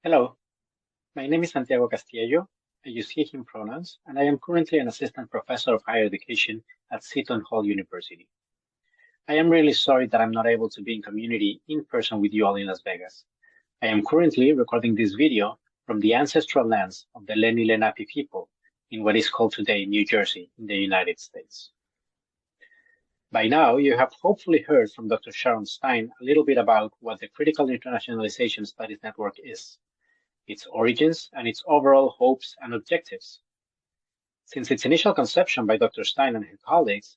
Hello, my name is Santiago Castiello. I use he, him pronouns, and I am currently an assistant professor of higher education at Seton Hall University. I am really sorry that I'm not able to be in community in person with you all in Las Vegas. I am currently recording this video from the ancestral lands of the Lenni Lenape people in what is called today New Jersey in the United States. By now, you have hopefully heard from Dr. Sharon Stein a little bit about what the Critical Internationalization Studies Network is, its origins, and its overall hopes and objectives. Since its initial conception by Dr. Stein and her colleagues,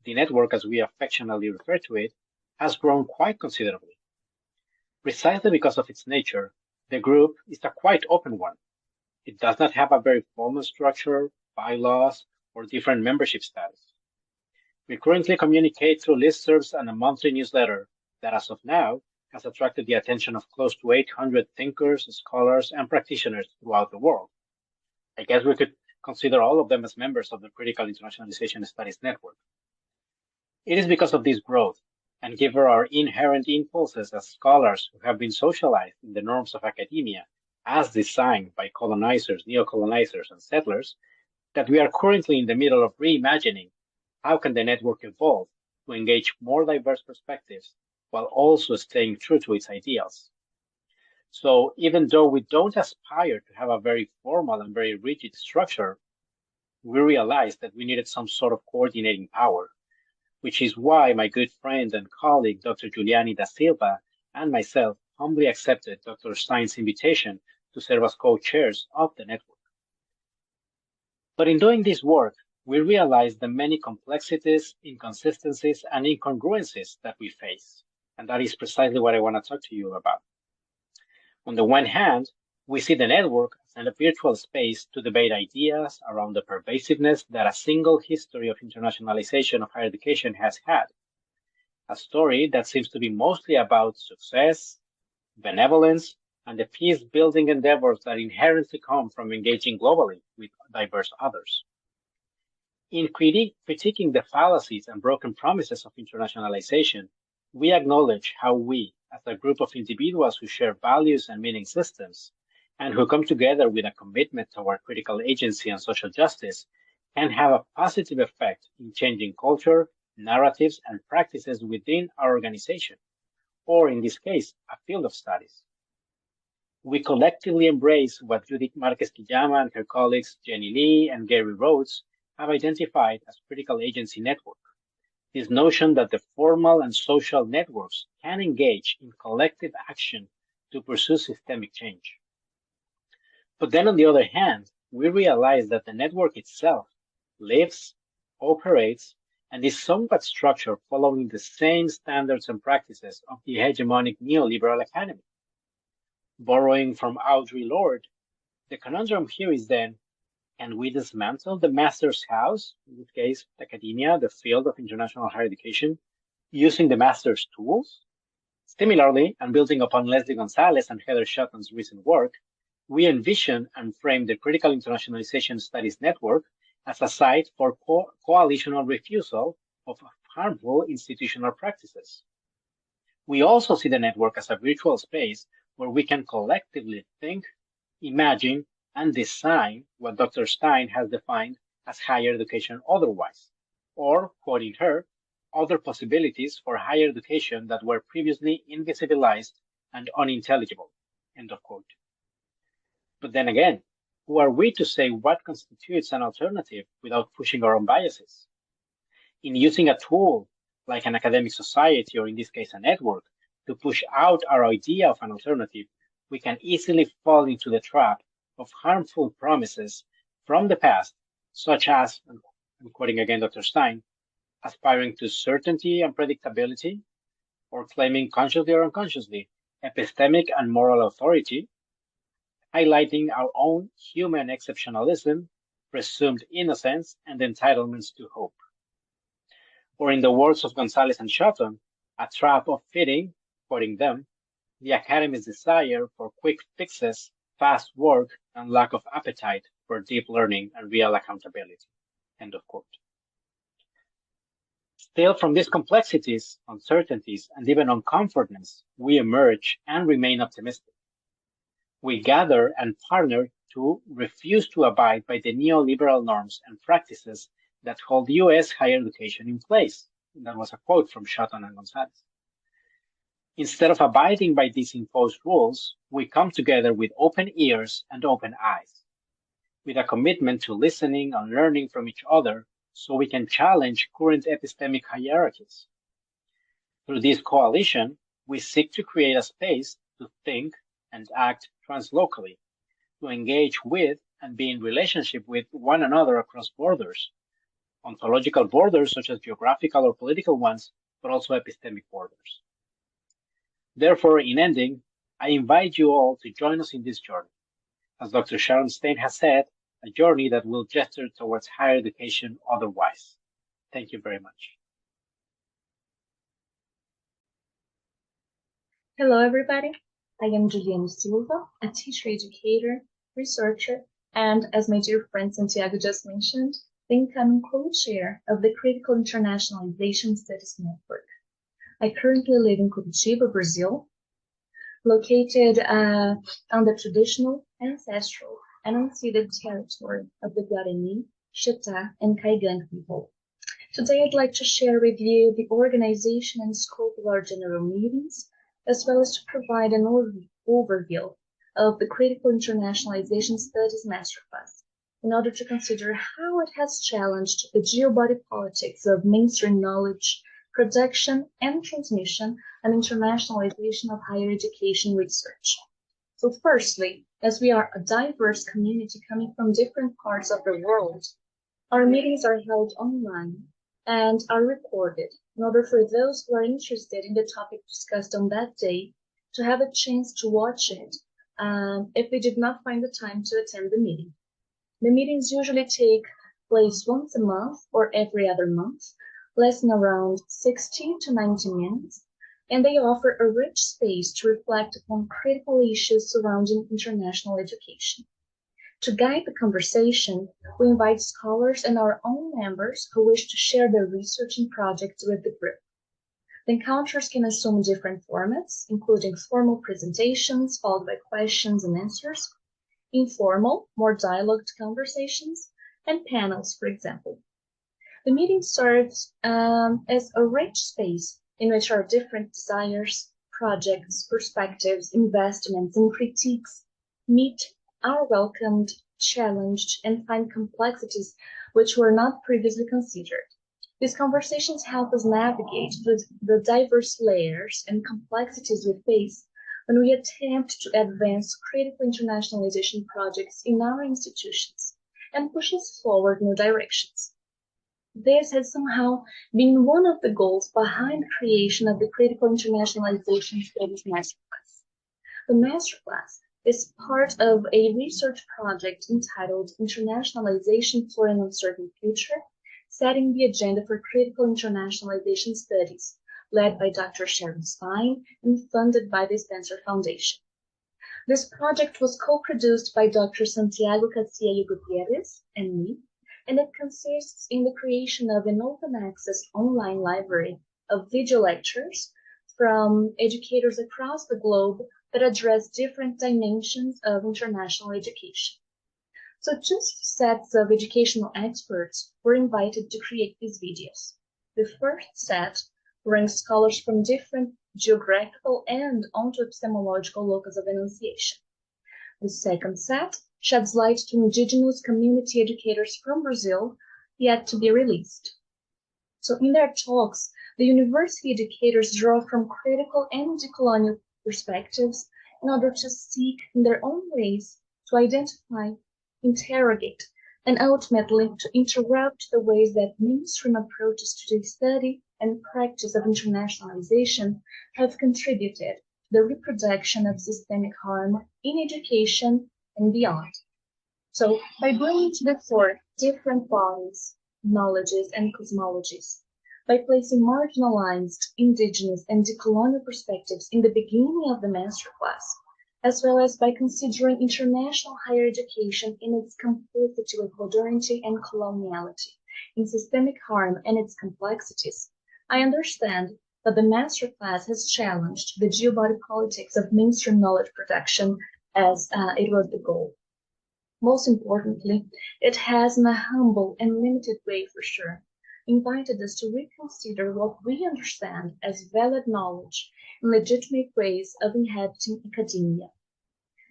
the network, as we affectionately refer to it, has grown quite considerably. Precisely because of its nature, the group is a quite open one. It does not have a very formal structure, bylaws, or different membership status. We currently communicate through listservs and a monthly newsletter that, as of now, has attracted the attention of close to 800 thinkers, scholars, and practitioners throughout the world. I guess we could consider all of them as members of the Critical Internationalization Studies Network. It is because of this growth, and given our inherent impulses as scholars who have been socialized in the norms of academia as designed by colonizers, neocolonizers, and settlers, that we are currently in the middle of reimagining how can the network evolve to engage more diverse perspectives while also staying true to its ideals. So even though we don't aspire to have a very formal and very rigid structure, we realized that we needed some sort of coordinating power, which is why my good friend and colleague, Dr. Jhuliane da Silva, and myself humbly accepted Dr. Stein's invitation to serve as co-chairs of the network. But in doing this work, we realized the many complexities, inconsistencies, and incongruencies that we face. And that is precisely what I want to talk to you about. On the one hand, we see the network as a virtual space to debate ideas around the pervasiveness that a single history of internationalization of higher education has had. A story that seems to be mostly about success, benevolence, and the peace-building endeavors that inherently come from engaging globally with diverse others. In critiquing the fallacies and broken promises of internationalization, we acknowledge how we, as a group of individuals who share values and meaning systems, and who come together with a commitment toward critical agency and social justice, can have a positive effect in changing culture, narratives, and practices within our organization, or in this case, a field of studies. We collectively embrace what Judith Marquez-Quillama and her colleagues Jenny Lee and Gary Rhodes have identified as critical agency network. This notion that the formal and social networks can engage in collective action to pursue systemic change. But then on the other hand, we realize that the network itself lives, operates, and is somewhat structured following the same standards and practices of the hegemonic neoliberal academy. Borrowing from Audre Lorde, the conundrum here is then, can we dismantle the master's house, in this case, academia, the field of international higher education, using the master's tools? Similarly, and building upon Leslie Gonzalez and Heather Shotton's recent work, we envision and frame the Critical Internationalization Studies Network as a site for coalitional refusal of harmful institutional practices. We also see the network as a virtual space where we can collectively think, imagine, and design what Dr. Stein has defined as higher education otherwise, or, quoting her, other possibilities for higher education that were previously invisibilized and unintelligible, end of quote. But then again, who are we to say what constitutes an alternative without pushing our own biases? In using a tool like an academic society, or in this case, a network, to push out our idea of an alternative, we can easily fall into the trap of harmful promises from the past, such as, I'm quoting again Dr. Stein, aspiring to certainty and predictability, or claiming consciously or unconsciously epistemic and moral authority, highlighting our own human exceptionalism, presumed innocence, and entitlements to hope. Or in the words of Gonzalez and Shotton, a trap of fitting, quoting them, the academy's desire for quick fixes, fast work, and lack of appetite for deep learning and real accountability, end of quote. Still, from these complexities, uncertainties, and even uncomfortness, we emerge and remain optimistic. We gather and partner to refuse to abide by the neoliberal norms and practices that hold U.S. higher education in place. That was a quote from Shotton and Gonzalez. Instead of abiding by these imposed rules, we come together with open ears and open eyes, with a commitment to listening and learning from each other so we can challenge current epistemic hierarchies. Through this coalition, we seek to create a space to think and act translocally, to engage with and be in relationship with one another across borders, ontological borders such as geographical or political ones, but also epistemic borders. Therefore, in ending, I invite you all to join us in this journey. As Dr. Sharon Stein has said, a journey that will gesture towards higher education otherwise. Thank you very much. Hello, everybody. I am Jhuliane Silva, a teacher, educator, researcher, and as my dear friend Santiago just mentioned, the incoming co-chair of the Critical Internationalization Studies Network. I currently live in Curitiba, Brazil, located on the traditional, ancestral, and unceded territory of the Guarani, Chita, and Caigan people. Today, I'd like to share with you the organization and scope of our general meetings, as well as to provide an overview of the Critical Internationalization Studies Masterclass, in order to consider how it has challenged the geobody politics of mainstream knowledge, production and transmission, and internationalization of higher education research. So firstly, as we are a diverse community coming from different parts of the world, our meetings are held online and are recorded in order for those who are interested in the topic discussed on that day to have a chance to watch it if they did not find the time to attend the meeting. The meetings usually take place once a month or every other month, lasting around 60 to 90 minutes, and they offer a rich space to reflect upon critical issues surrounding international education. To guide the conversation, we invite scholars and our own members who wish to share their research and projects with the group. The encounters can assume different formats, including formal presentations followed by questions and answers, informal, more dialogued conversations, and panels, for example. The meeting serves as a rich space in which our different desires, projects, perspectives, investments, and critiques meet, are welcomed, challenged, and find complexities which were not previously considered. These conversations help us navigate the diverse layers and complexities we face when we attempt to advance critical internationalization projects in our institutions and push us forward new directions. This has somehow been one of the goals behind the creation of the Critical Internationalization Studies Masterclass. The Masterclass is part of a research project entitled Internationalization for an Uncertain Future, setting the agenda for critical internationalization studies, led by Dr. Sharon Stein and funded by the Spencer Foundation. This project was co-produced by Dr. Santiago Castiello Gutierrez and me, and it consists in the creation of an open access online library of video lectures from educators across the globe that address different dimensions of international education. So 2 sets of educational experts were invited to create these videos. The first set brings scholars from different geographical and onto-epistemological locus of enunciation. The second set sheds light to indigenous community educators from Brazil, yet to be released. So in their talks, the university educators draw from critical and decolonial perspectives in order to seek in their own ways to identify, interrogate, and ultimately to interrupt the ways that mainstream approaches to the study and practice of internationalization have contributed to the reproduction of systemic harm in education and beyond. So by bringing to the fore different bodies, knowledges, and cosmologies, by placing marginalized, indigenous, and decolonial perspectives in the beginning of the masterclass, as well as by considering international higher education in its complicity with modernity and coloniality, in systemic harm and its complexities, I understand that the masterclass has challenged the geobody politics of mainstream knowledge production as it was the goal. Most importantly, it has, in a humble and limited way for sure, invited us to reconsider what we understand as valid knowledge and legitimate ways of inhabiting academia.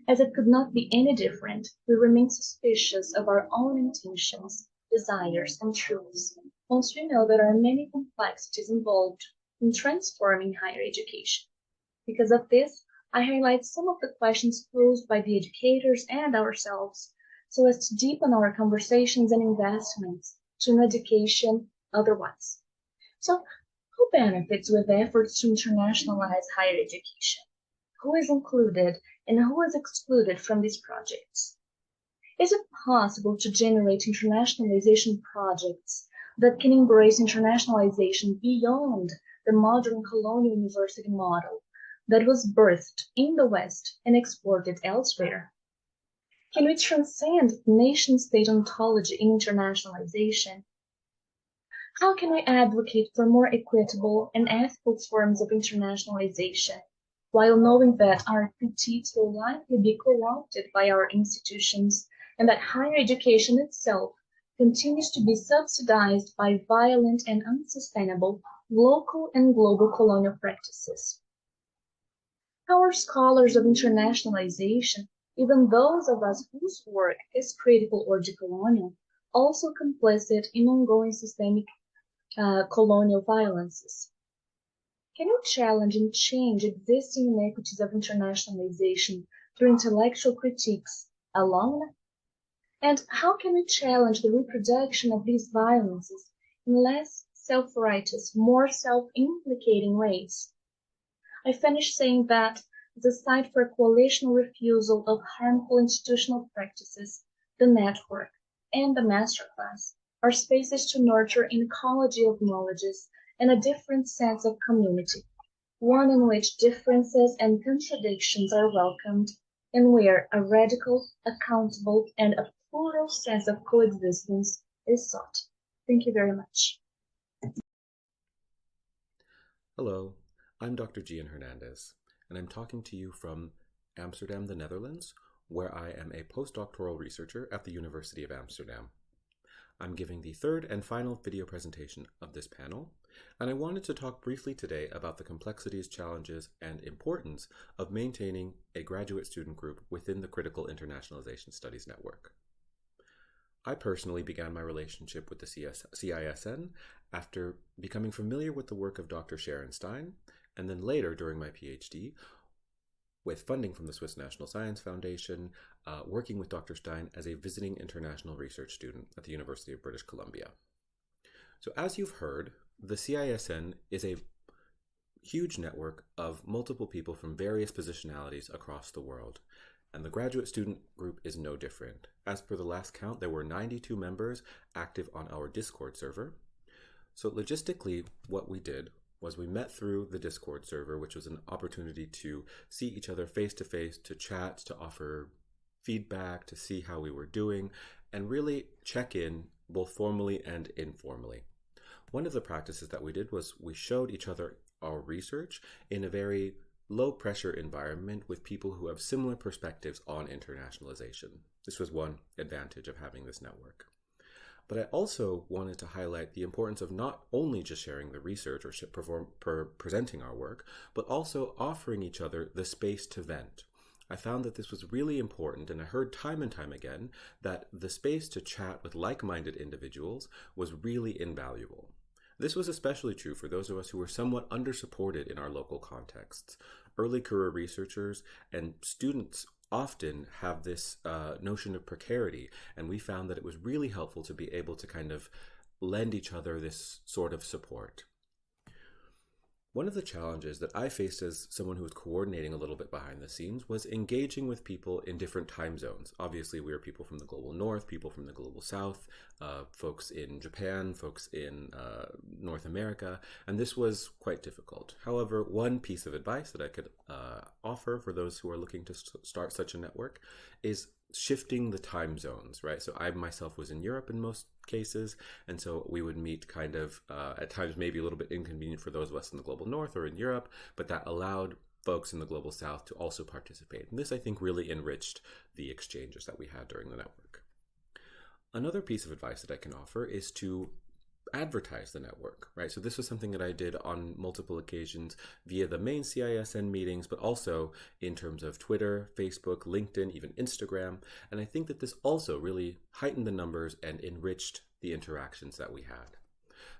As it could not be any different, we remain suspicious of our own intentions, desires, and truths, once we know there are many complexities involved in transforming higher education. Because of this, I highlight some of the questions posed by the educators and ourselves, so as to deepen our conversations and investments to an education otherwise. So, who benefits with efforts to internationalize higher education? Who is included and who is excluded from these projects? Is it possible to generate internationalization projects that can embrace internationalization beyond the modern colonial university model that was birthed in the West and exported elsewhere? Can we transcend nation-state ontology in internationalization? How can we advocate for more equitable and ethical forms of internationalization, while knowing that our critiques will likely be co-opted by our institutions and that higher education itself continues to be subsidized by violent and unsustainable local and global colonial practices? How are scholars of internationalization, even those of us whose work is critical or decolonial, also complicit in ongoing systemic colonial violences? Can we challenge and change existing inequities of internationalization through intellectual critiques alone? And how can we challenge the reproduction of these violences in less self-righteous, more self-implicating ways? I finish saying that the site for a coalitional refusal of harmful institutional practices, the network, and the masterclass are spaces to nurture an ecology of knowledges and a different sense of community, one in which differences and contradictions are welcomed, and where a radical, accountable, and a plural sense of coexistence is sought. Thank you very much. Hello, I'm Dr. Gian Hernandez, and I'm talking to you from Amsterdam, the Netherlands, where I am a postdoctoral researcher at the University of Amsterdam. I'm giving the third and final video presentation of this panel, and I wanted to talk briefly today about the complexities, challenges, and importance of maintaining a graduate student group within the Critical Internationalization Studies Network. I personally began my relationship with the CISN after becoming familiar with the work of Dr. Sharon Stein, and then later during my PhD, with funding from the Swiss National Science Foundation, working with Dr. Stein as a visiting international research student at the University of British Columbia. So as you've heard, the CISN is a huge network of multiple people from various positionalities across the world, and the graduate student group is no different. As per the last count, there were 92 members active on our Discord server. So logistically, what we did was we met through the Discord server, which was an opportunity to see each other face to face, to chat, to offer feedback, to see how we were doing, and really check in both formally and informally. One of the practices that we did was we showed each other our research in a very low pressure environment with people who have similar perspectives on internationalization. This was one advantage of having this network. But I also wanted to highlight the importance of not only just sharing the research or presenting our work, but also offering each other the space to vent. I found that this was really important, and I heard time and time again that the space to chat with like-minded individuals was really invaluable. This was especially true for those of us who were somewhat undersupported in our local contexts. Early career researchers and students often have this notion of precarity, and we found that it was really helpful to be able to kind of lend each other this sort of support. One of the challenges that I faced as someone who was coordinating a little bit behind the scenes was engaging with people in different time zones. Obviously, we were people from the global north, people from the global south, folks in Japan, folks in North America, and this was quite difficult. However, one piece of advice that I could offer for those who are looking to start such a network is shifting the time zones, right? So I myself was in Europe in most cases, and so we would meet kind of at times maybe a little bit inconvenient for those of us in the global north or in Europe, but that allowed folks in the Global South to also participate. And this, I think, really enriched the exchanges that we had during the network. Another piece of advice that I can offer is to advertise the network, right? So this was something that I did on multiple occasions via the main CISN meetings, but also in terms of Twitter, Facebook, LinkedIn, even Instagram. And I think that this also really heightened the numbers and enriched the interactions that we had.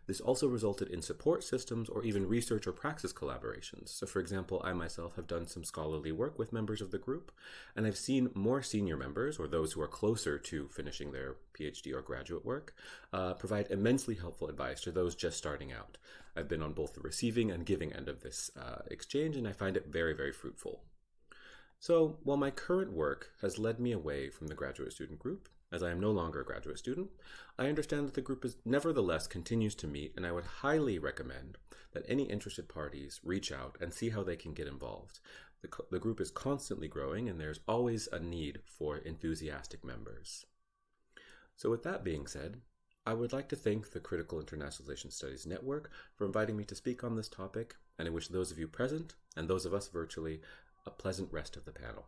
This also resulted in support systems or even research or praxis collaborations. So for example, I myself have done some scholarly work with members of the group, and I've seen more senior members, or those who are closer to finishing their PhD or graduate work, provide immensely helpful advice to those just starting out. I've been on both the receiving and giving end of this exchange, and I find it very, very fruitful. So while my current work has led me away from the graduate student group, as I am no longer a graduate student, I understand that the group nevertheless continues to meet, and I would highly recommend that any interested parties reach out and see how they can get involved. The group is constantly growing, and there's always a need for enthusiastic members. So with that being said, I would like to thank the Critical Internationalization Studies Network for inviting me to speak on this topic, and I wish those of you present and those of us virtually a pleasant rest of the panel.